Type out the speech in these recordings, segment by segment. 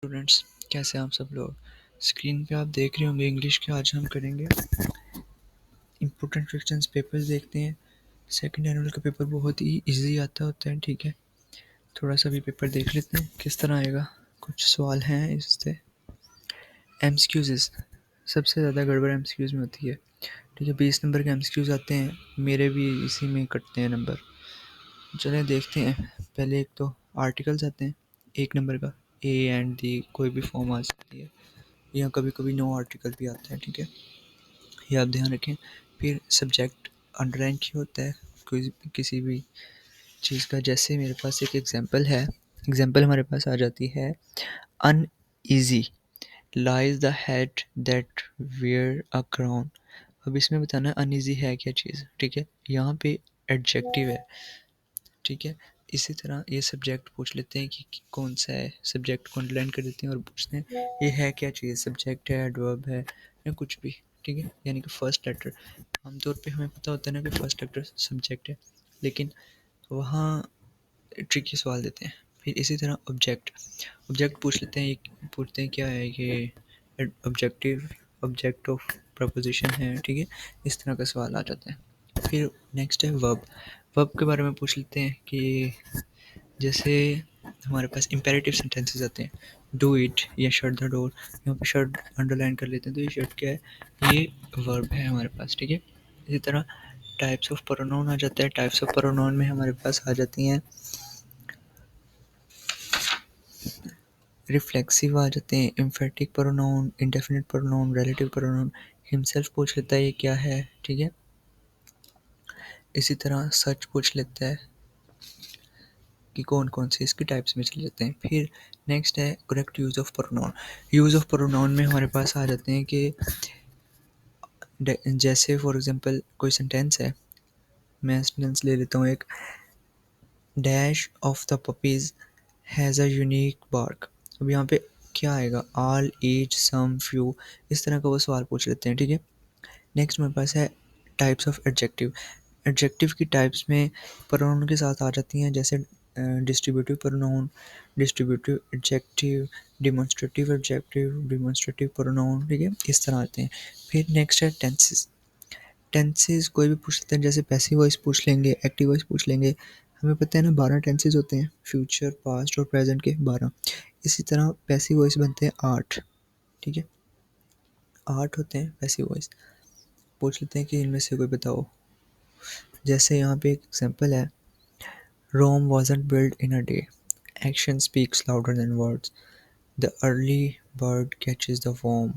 Students, कैसे हैं आप सब लोग। स्क्रीन पे आप देख रहे होंगे इंग्लिश के आज हम करेंगे इंपॉर्टेंट क्वेश्चंस पेपर देखते हैं। सेकंड एनुअल का पेपर बहुत ही इजी आता होता है। ठीक है, थोड़ा सा भी पेपर देख लेते हैं किस तरह आएगा। कुछ सवाल हैं इससे। एमसीक्यूज सबसे ज़्यादा गड़बड़ एमसीक्यूज में होती है। ठीक है, 20 नंबर के एमसीक्यूज आते हैं, मेरे भी इसी में कटते हैं नंबर। चलें देखते हैं। पहले एक तो आर्टिकल्स आते हैं 1 नंबर का, ए एंड दी कोई भी फॉर्म आ सकती है, या कभी कभी नो आर्टिकल भी आता है। ठीक है, ये आप ध्यान रखें। फिर सब्जेक्ट अंडरलाइन क्यों होता है कोई किसी भी चीज़ का। जैसे मेरे पास एक एग्जांपल हमारे पास आ जाती है, uneasy lies the head that wear a crown. अब इसमें बताना है अनईजी है क्या चीज़। ठीक है, यहाँ पे एडजेक्टिव है। ठीक है, इसी तरह ये सब्जेक्ट पूछ लेते हैं कि कौन सा है। सब्जेक्ट को अंडरलाइन कर देते हैं और पूछते हैं ये है क्या चीज़। सब्जेक्ट है, एडवर्ब है, या कुछ भी। ठीक है, यानी कि फर्स्ट लेटर। आमतौर पे हमें पता होता है ना कि फर्स्ट लेटर सब्जेक्ट है, लेकिन वहाँ ट्रिकी सवाल देते हैं। फिर इसी तरह ऑब्जेक्ट पूछ लेते हैं। ये पूछते हैं क्या है ये, ऑब्जेक्ट ऑफ प्रपोजिशन है। ठीक है, इस तरह का सवाल आ जाता है। फिर नेक्स्ट है वर्ब के बारे में पूछ लेते हैं कि जैसे हमारे पास इंपेरेटिव सेंटेंसेस आते हैं, डू इट या शट द डोर। यहाँ पे शट अंडरलाइन कर लेते हैं, तो ये शट क्या है, ये वर्ब है हमारे पास। ठीक है, इसी तरह टाइप्स ऑफ प्रोनाउन आ जाता है। टाइप्स ऑफ प्रोनाउन में हमारे पास आ जाती हैं रिफ्लेक्सिव आ जाते हैं, emphatic pronoun, indefinite pronoun, relative pronoun. Himself पूछ लेता है ये क्या है। ठीक है, इसी तरह सच पूछ लेता है कि कौन कौन से इसके टाइप्स में चले जाते हैं। फिर नेक्स्ट है correct use of pronoun. Use of pronoun में हमारे पास आ जाते हैं कि जैसे फॉर एग्जांपल कोई सेंटेंस है, मैं सेंटेंस ले लेता हूँ एक, dash of the puppies has a unique bark. अब यहाँ पे क्या आएगा, ऑल, ईच, सम, फ्यू, इस तरह का वो सवाल पूछ लेते हैं। ठीक है, नेक्स्ट मेरे पास है टाइप्स ऑफ एडजेक्टिव। एडजेक्टिव की टाइप्स में प्रोनाउन के साथ आ जाती हैं, जैसे distributive pronoun, distributive adjective, demonstrative pronoun. ठीक है, इस तरह आते हैं। फिर नेक्स्ट है टेंसेस। टेंसेस कोई भी पूछ लेते हैं, जैसे पैसिव वॉइस पूछ लेंगे, एक्टिव वॉइस पूछ लेंगे। हमें पता है ना 12 टेंसेस होते हैं, फ्यूचर, पास्ट और प्रेजेंट के 12। इसी तरह पैसिव वॉइस बनते हैं 8। ठीक है, 8 होते हैं पैसिव वॉइस। पूछ लेते हैं कि इनमें से कोई बताओ। जैसे यहाँ पे एक एग्जांपल है, रोम wasn't built in a day, action speaks louder than words, the early bird catches the worm।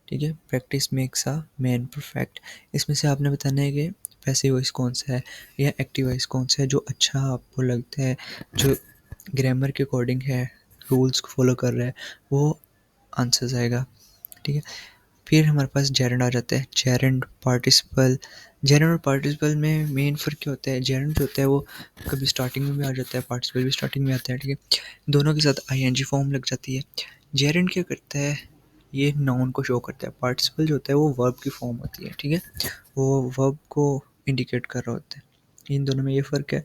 ठीक है, practice makes a man perfect. इसमें से आपने बताना है कि पैसिव वॉइस कौन सा है या एक्टिव वॉइस कौन सा है, जो अच्छा आपको लगता है, जो ग्रामर के अकॉर्डिंग है, रूल्स को फॉलो कर रहा है, वो आंसर्स आएगा। ठीक है, फिर हमारे पास जेरेंड आ जाता है, जेरेंड पार्टिसिपल। जेरेंड और पार्टिसिपल में मेन फ़र्क क्या होता है, जेरेंड जो होता है वो कभी स्टार्टिंग में भी आ जाता है, पार्टिसिपल भी स्टार्टिंग में आता है। ठीक है, दोनों के साथ आईएनजी फॉर्म लग जाती है। जेरेंड क्या करता है, ये नाउन को शो करता है। पार्टिसिपल जो होता है वो वर्ब की फॉर्म होती है। ठीक है, वो वर्ब को इंडिकेट कर रहा होता है। इन दोनों में ये फ़र्क है।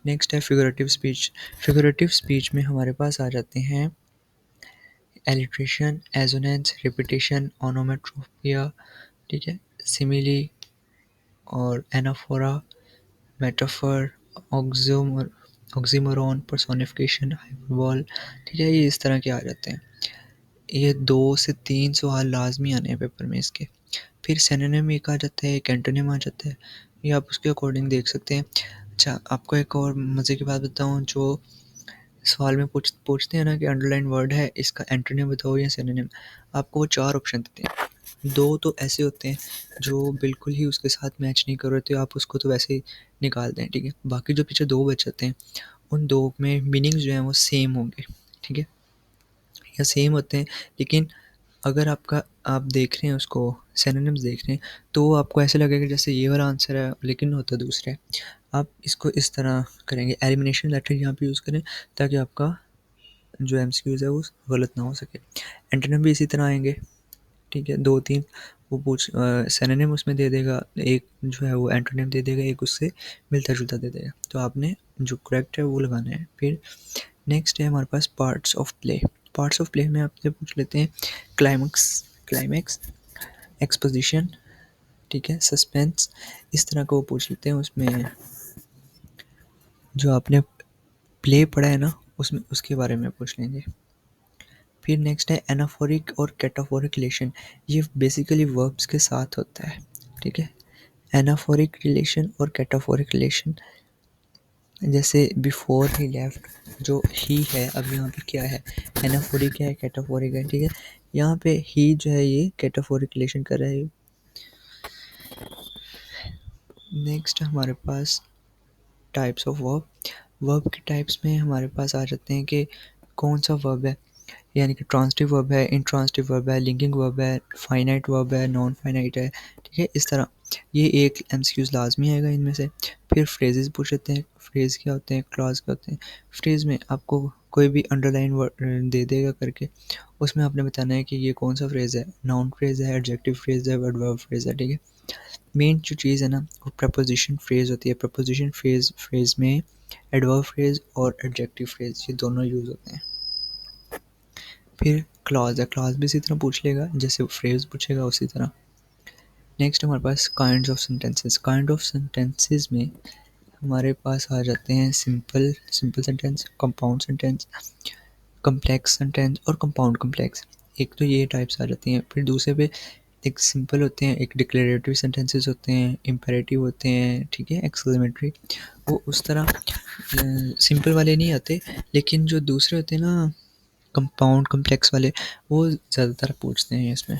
नेक्स्ट है फिगरेटिव स्पीच। फिगरेटिव स्पीच में हमारे पास आ जाते हैं एलिट्रेशन, एजोनेंस, रिपीटेशन, ओनोमेट्रोपिया। ठीक है, सिमिली और एनाफोरा, मेटाफर, ऑक्सिमर ऑक्सीमोरॉन, पर्सोनिफिकेशन, हाइपरबोल। ठीक है, ये इस तरह के आ जाते हैं। ये 2 से 3 सवाल लाजमी आने हैं पेपर में इसके। फिर सिनोनिम एक आ जाता है, एक एंटोनिम आ जाता है, ये आप उसके अकॉर्डिंग देख सकते हैं। अच्छा, आपको एक और मज़े की बात बताऊँ, जो सवाल में पूछते हैं ना कि अंडरलाइन वर्ड है, इसका एंटोनिम बताओ या सिनोनिम, आपको वो 4 ऑप्शन देते हैं। 2 तो ऐसे होते हैं जो बिल्कुल ही उसके साथ मैच नहीं कर रहे थे, आप उसको तो वैसे ही निकाल दें। ठीक है, बाकी जो पीछे 2 बच जाते हैं, उन 2 में मीनिंग्स जो हैं वो सेम होंगे। ठीक है, या सेम होते हैं, लेकिन अगर आप देख रहे हैं उसको, सिनोनिम्स देख रहे हैं, तो आपको ऐसे लगेगा जैसे ये वाला आंसर है लेकिन होता दूसरा है। आप इसको इस तरह करेंगे, एलिमिनेशन लेटर यहाँ पे यूज़ करें, ताकि आपका जो एमसीक्यूज़ है वो गलत ना हो सके। एंटोनिम भी इसी तरह आएंगे। ठीक है, 2-3 वो सिनोनिम उसमें दे देगा, एक जो है वो एंटोनिम दे देगा, एक उससे मिलता जुलता दे देगा। तो आपने जो करेक्ट है वो लगाना है। फिर नेक्स्ट है हमारे पास parts of play. Parts of play में आपसे पूछ लेते हैं क्लाइमैक्स, एक्सपोजिशन, ठीक है, सस्पेंस, इस तरह का वो पूछ लेते हैं। उसमें जो आपने प्ले पढ़ा है ना, उसमें उसके बारे में पूछ लेंगे। फिर नेक्स्ट है एनाफोरिक और कैटाफोरिक रिलेशन। ये बेसिकली वर्ब्स के साथ होता है, ठीक है। एनाफोरिक रिलेशन और कैटाफोरिक रिलेशन, जैसे बिफोर ही लेफ्ट, जो ही है अब यहाँ पे क्या है, एनाफोरिक है कैटाफोरिक है, ठीक है। यहाँ पे ही जो है ये कैटाफोरिक रिलेशन कर रहा है। नेक्स्ट हमारे पास टाइप्स ऑफ वर्ब। वर्ब के टाइप्स में हमारे पास आ जाते हैं कि कौन सा वर्ब है, यानी कि ट्रांजिटिव वर्ब है, इंट्रांजिटिव वर्ब है, लिंकिंग वर्ब है, फाइनाइट वर्ब है, नॉन फाइनाइट है, ठीक है। इस तरह ये एक एमसीक्यूज लाजमी आएगा इनमें से। फिर फ्रेजेस पूछ लेते हैं, फ्रेज क्या होते हैं, क्लॉज क्या होते हैं। फ्रेज में आपको कोई भी अंडरलाइन वर्ड दे देगा करके, उसमें आपने बताना है कि ये कौन सा फ्रेज है, नाउन फ्रेज है, एडजेक्टिव फ्रेज है, एडवर्ब फ्रेज है, ठीक है। मेन जो चीज़ है ना वो प्रपोजिशन फ्रेज होती है। प्रपोजिशन फ्रेज में एडवर्ब फ्रेज और एडजेक्टिव फ्रेज ये दोनों यूज़ होते हैं। फिर क्लॉज है, क्लॉज भी इसी तरह पूछ लेगा जैसे फ्रेज पूछेगा उसी तरह। नेक्स्ट हमारे पास kinds of sentences. Kind of sentences में हमारे पास आ जाते हैं simple sentence, compound sentence, complex sentence और कंपाउंड कम्प्लेक्स। एक तो ये टाइप्स आ जाती हैं। फिर दूसरे पे एक सिंपल होते हैं, एक डिक्लेरेटिव सेंटेंसेस होते हैं, इम्पेरेटिव होते हैं, ठीक है, एक्सक्लेमेटरी। वो उस तरह सिंपल वाले नहीं आते, लेकिन जो दूसरे होते हैं ना कंपाउंड कम्प्लेक्स वाले, वो ज़्यादातर पूछते हैं इसमें।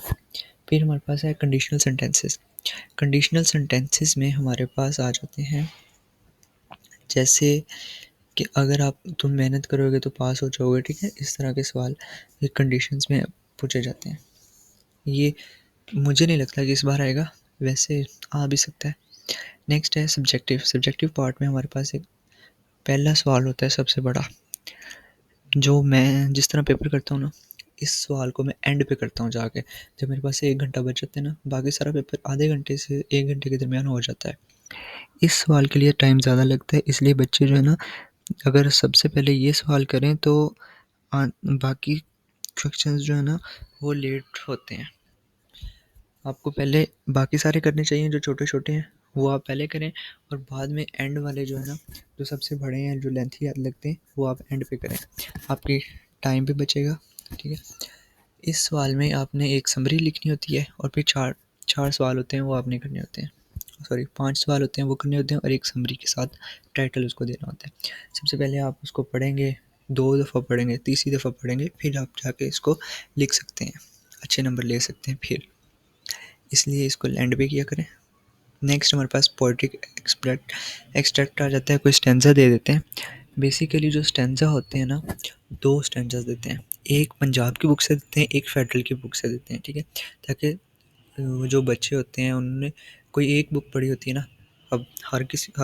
फिर हमारे पास है कंडीशनल सेंटेंसेस। कंडीशनल सेंटेंसेस में हमारे पास आ जाते हैं जैसे कि अगर आप तुम मेहनत करोगे तो पास हो जाओगे, ठीक है। इस तरह के सवाल ये कंडीशंस में पूछे जाते हैं। ये मुझे नहीं लगता कि इस बार आएगा, वैसे आ भी सकता है। नेक्स्ट है सब्जेक्टिव। सब्जेक्टिव पार्ट में हमारे पास एक पहला सवाल होता है सबसे बड़ा, जो मैं जिस तरह पेपर करता हूँ ना, इस सवाल को मैं एंड पे करता हूँ जाके, जब मेरे पास से 1 घंटा बच जाता है ना, बाकी सारा पेपर आधे घंटे से 1 घंटे के दरमियान हो जाता है। इस सवाल के लिए टाइम ज़्यादा लगता है, इसलिए बच्चे जो है ना, अगर सबसे पहले ये सवाल करें तो बाकी क्वेश्चंस जो है ना वो लेट होते हैं। आपको पहले बाकी सारे करने चाहिए जो छोटे छोटे हैं, वो आप पहले करें, और बाद में एंड वाले जो है ना, जो सबसे बड़े हैं, जो लेंथी लगते हैं, वो आप एंड पे करें। आपकी टाइम भी बचेगा, ठीक है। इस सवाल में आपने एक समरी लिखनी होती है, और फिर चार चार सवाल होते हैं वो आपने करने होते हैं, सॉरी 5 सवाल होते हैं वो करने होते हैं, और एक समरी के साथ टाइटल उसको देना होता है। सबसे पहले आप उसको पढ़ेंगे, 2 दफ़ा पढ़ेंगे, तीसरी दफ़ा पढ़ेंगे, फिर आप जाके इसको लिख सकते हैं, अच्छे नंबर ले सकते हैं फिर, इसलिए इसको एंड पे किया करें। नेक्स्ट हमारे पास पोएट्रिक एक्सट्रैक्ट आ जाता है, कोई स्टैंजा दे देते हैं। बेसिकली जो स्टैंजा होते हैं ना, 2 स्टैंजास देते हैं, एक पंजाब की बुक से देते हैं, एक फेडरल की बुक से देते हैं, ठीक है। ताकि जो बच्चे होते हैं उन्होंने कोई एक बुक पढ़ी होती है ना, अब हर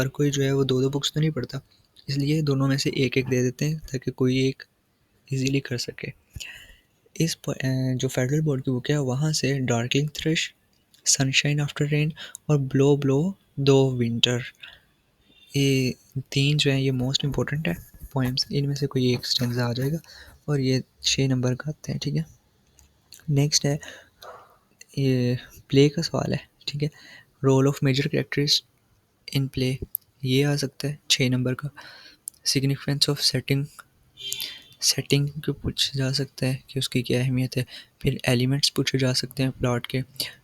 कोई जो है वो 2-2 बुक्स तो नहीं पढ़ता, इसलिए दोनों में से एक-एक दे देते हैं ताकि कोई एक ईज़िली कर सके। जो फेडरल बोर्ड की बुक है वहाँ से darkling thrust, sunshine after rain और ब्लो ब्लो दो विंटर, ये 3 जो हैं ये मोस्ट इम्पोर्टेंट है पोएम्स, इनमें से कोई एक स्टैंजा आ जाएगा और ये 6 नंबर का आते हैं, ठीक है। नेक्स्ट है ये प्ले का सवाल है, ठीक है। Role of major characters in play, ये आ सकता है 6 नंबर का। सिग्निफिकेंस ऑफ सेटिंग को पूछा जा सकता है कि उसकी क्या अहमियत है। फिर एलिमेंट्स पूछे जा सकते हैं प्लॉट के।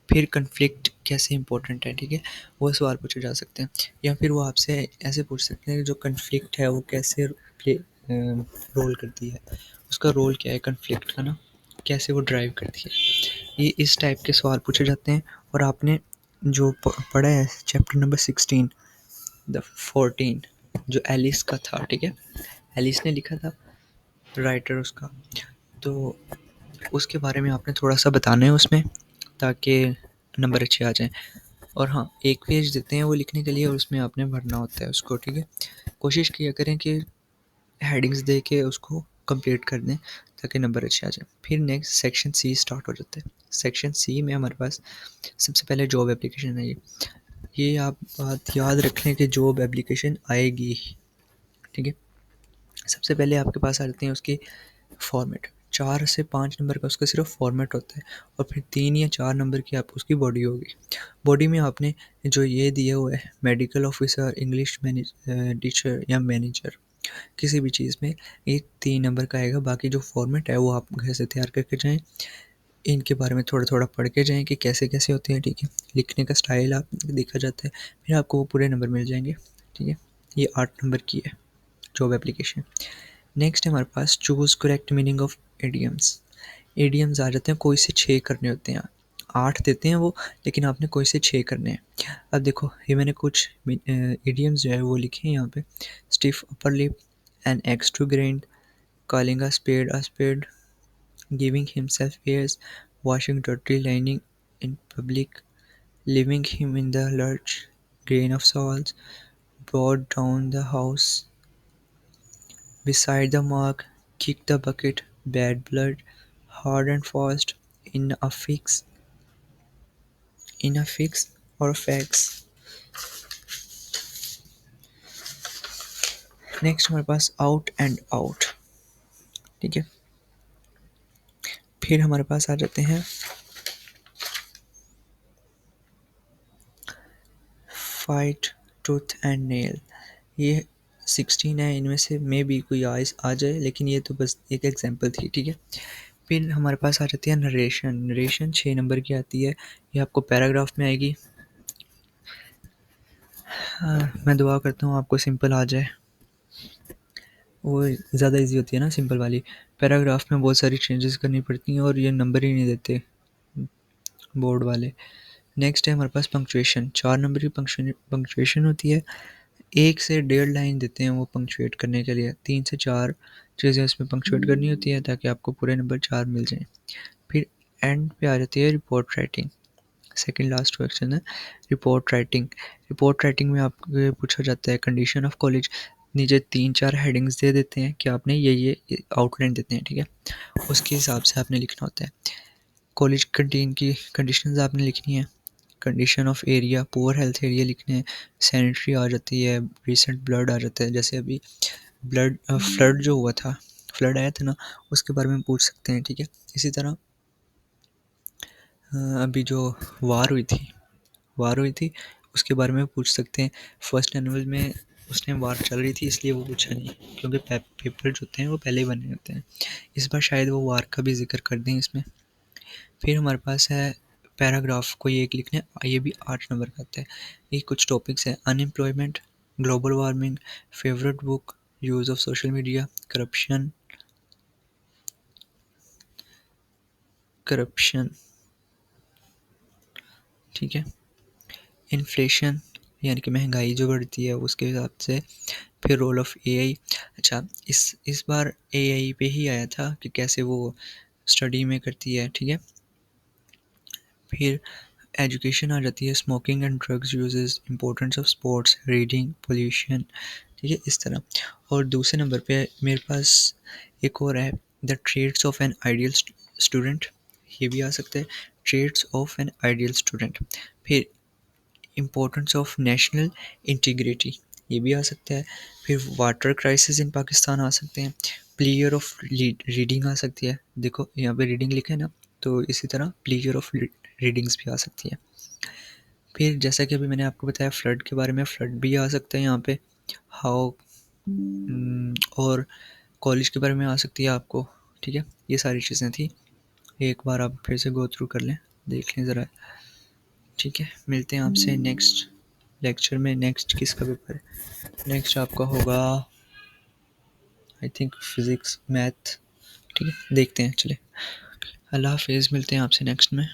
फिर कन्फ्लिक्ट कैसे इंपॉर्टेंट है, ठीक है, वो सवाल पूछे जा सकते हैं। या फिर वो आपसे ऐसे पूछ सकते हैं कि जो कन्फ्लिक्ट है वो कैसे प्ले रोल करती है, उसका रोल क्या है कन्फ्लिक्ट का ना, कैसे वो ड्राइव करती है। ये इस टाइप के सवाल पूछे जाते हैं। और आपने जो पढ़ा है चैप्टर नंबर 16 द 14, जो एलिस का था, ठीक है, एलिस ने लिखा था, राइटर उसका, तो उसके बारे में आपने थोड़ा सा बताना है उसमें, ताकि नंबर अच्छे आ जाएं। और हाँ, एक पेज देते हैं वो लिखने के लिए, और उसमें आपने भरना होता है उसको, ठीक है। कोशिश किया करें कि हेडिंग्स दे के उसको कंप्लीट कर दें ताकि नंबर अच्छे आ जाए। फिर नेक्स्ट सेक्शन सी स्टार्ट हो जाता है। सेक्शन सी में हमारे पास सबसे पहले जॉब एप्लीकेशन है। ये आप बात याद रख लें कि जॉब एप्लीकेशन आएगी, ठीक है। सबसे पहले आपके पास आ जाते हैं उसकी फॉर्मेट, 4 से 5 नंबर का उसका सिर्फ फॉर्मेट होता है, और फिर 3 या 4 नंबर की आप उसकी बॉडी होगी। बॉडी में आपने जो ये दिया हुआ है मेडिकल ऑफिसर, इंग्लिश टीचर या मैनेजर, किसी भी चीज़ में ये 3 नंबर का आएगा। बाकी जो फॉर्मेट है वो आप घर से तैयार करके जाएँ, इनके बारे में थोड़ा थोड़ा पढ़ के जाएँ कि कैसे कैसे होते हैं, ठीक है। लिखने का स्टाइल आप देखा जाता है, फिर आपको वो पूरे नंबर मिल जाएंगे, ठीक है। ये 8 नंबर की है जॉब एप्लीकेशन। नेक्स्ट है हमारे पास choose correct meaning of idioms. Idioms आ जाते हैं, कोई से 6 करने होते हैं। 8 देते हैं वो, लेकिन आपने कोई से 6 करने हैं। अब देखो ये मैंने कुछ एडियम्स जो है वो लिखे हैं यहाँ पे। Stiff upper lip, an axe to grind, calling a spade, giving himself airs, washing dirty lining in public, leaving him in the lurch, grain of salt, brought down the house, beside the mark, kick the bucket, bad blood, hard and fast, in a fix, in a fix or a fax. Next हमारे pass out and out, ठीक है। फिर हमारे पास आ जाते हैं fight, tooth and nail. ये 16 है, इनमें से मे भी कोई आ जाए, लेकिन ये तो बस एक एग्जांपल थी, ठीक है। फिर हमारे पास आ जाती है नरेशन। नरेशन 6 नंबर की आती है, ये आपको पैराग्राफ में आएगी। मैं दुआ करता हूँ आपको सिंपल आ जाए, वो ज़्यादा इजी होती है ना सिंपल वाली। पैराग्राफ में बहुत सारी चेंजेस करनी पड़ती हैं और ये नंबर ही नहीं देते बोर्ड वाले। नेक्स्ट है हमारे पास पंक्चुएशन। 4 नंबर की पंक्चुएशन होती है, 1 से 1.5 लाइन देते हैं वो पंक्चुएट करने के लिए। 3 से 4 चीज़ें इसमें पंक्चुएट करनी होती है ताकि आपको पूरे नंबर 4 मिल जाएँ। फिर एंड पे आ जाती है report writing. Second last question है रिपोर्ट राइटिंग। रिपोर्ट राइटिंग में आपको पूछा जाता है कंडीशन ऑफ कॉलेज। नीचे 3-4 हेडिंग्स दे देते हैं कि आपने ये आउटलाइन देते हैं, ठीक है। उसके हिसाब से आपने लिखना होता है। कॉलेज कंटीन की कंडीशंस आपने लिखनी है। Condition of area, poor health area लिखने हैं। सैनिटरी आ जाती है, रिसेंट ब्लड आ जाता है, जैसे अभी ब्लड फ्लड जो हुआ था, फ्लड आया था ना, उसके बारे में पूछ सकते हैं, ठीक है। इसी तरह अभी जो वार हुई थी उसके बारे में पूछ सकते हैं। फर्स्ट एनुअल में उस टाइम वार चल रही थी, इसलिए वो पूछा नहीं, क्योंकि पेपर जो होते हैं वो पहले ही बने होते हैं। इस बार शायद वो वार का भी जिक्र कर दें इसमें। फिर हमारे पास है पैराग्राफ, कोई एक लिखने, ये भी 8 नंबर का आता है। ये कुछ टॉपिक्स हैं, unemployment, global warming, favourite book, use of social media, corruption, corruption, ठीक है, इन्फ्लेशन यानी कि महंगाई जो बढ़ती है उसके हिसाब से, फिर रोल ऑफ एआई। अच्छा, इस बार एआई पे ही आया था कि कैसे वो स्टडी में करती है, ठीक है। फिर एजुकेशन आ जाती है, smoking and drugs uses, importance of sports, reading, pollution, ठीक है, इस तरह। और दूसरे नंबर पे मेरे पास एक और है, the traits of an ideal student, ये भी आ सकता है, traits of an ideal student. फिर इम्पोर्टेंस ऑफ नेशनल इंटीग्रिटी, ये भी आ सकता है। फिर वाटर क्राइसिस इन पाकिस्तान आ सकते हैं। प्लेयर ऑफ रीडिंग आ सकती है, देखो यहाँ पे रीडिंग लिखा है ना, तो इसी तरह प्लेयर ऑफ रीडिंग्स भी आ सकती है। फिर जैसा कि अभी मैंने आपको बताया फ्लड के बारे में, फ्लड भी आ सकता है यहाँ पे। हाउ और कॉलेज के बारे में आ सकती है आपको, ठीक है। ये सारी चीज़ें थी, एक बार आप फिर से गो थ्रू कर लें, देख लें ज़रा, ठीक है। मिलते हैं आपसे नेक्स्ट लेक्चर में। नेक्स्ट किसका पेपर है? नेक्स्ट आपका होगा आई थिंक फिज़िक्स मैथ, ठीक है, देखते हैं, चले। अल्लाह हाफिज़, मिलते हैं आपसे नेक्स्ट में।